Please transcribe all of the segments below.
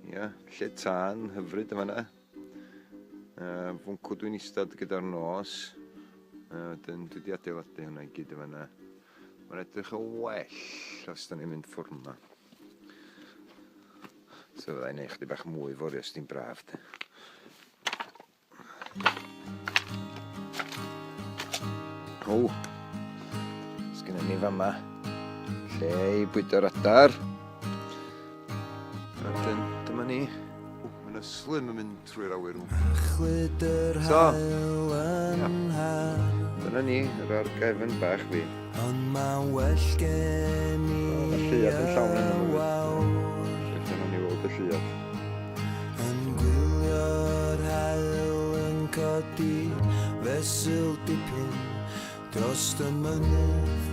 Ia, lle tân hyfryd yma yna. Fwncw dwi'n eistedd gyda'r nos. Dwi wedi adeiladu hwnna i gyd yma yna. Mae'n edrych yn well os da ni'n mynd ffwrdd yma. So fydda i'n neud chydig bach mwy fori os di'n braf. O, sgynna ni fama lle i bwydo'r adar. A dyma ni. Mae yna slym yn mynd trwy'r awyr. So, dyna ni, yr argefn bach fi. Mae lleiad yn llawn yn ymwneud. Dyna ni weld y lleiad. Yn gwylio'r hael yn codi fesul dipyn dros y mynydd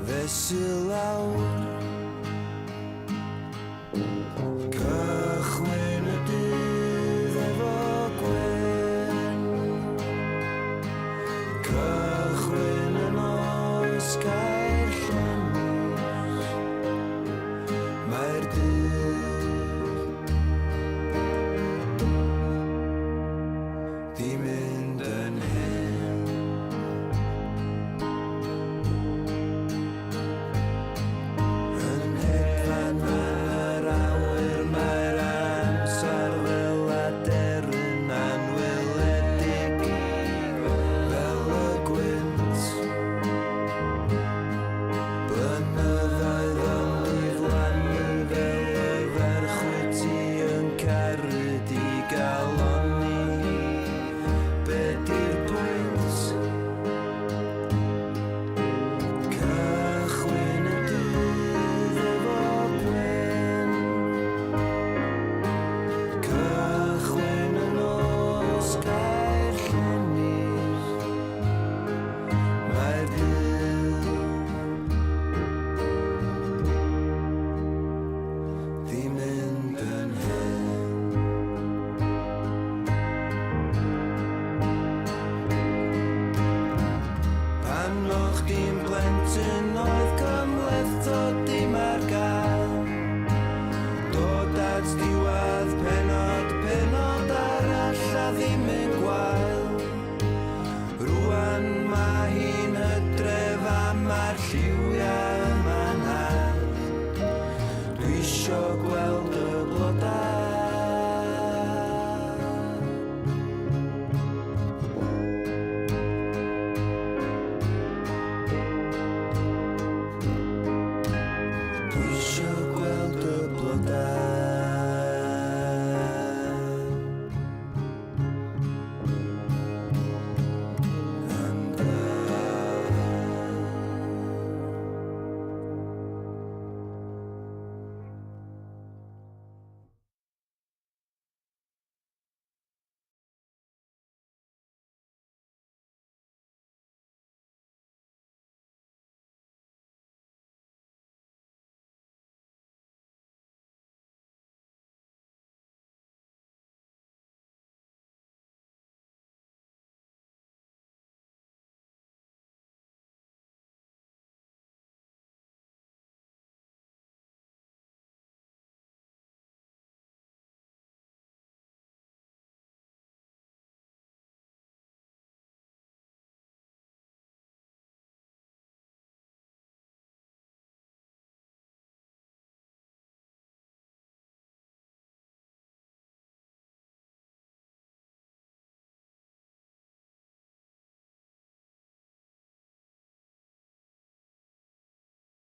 fesul awr.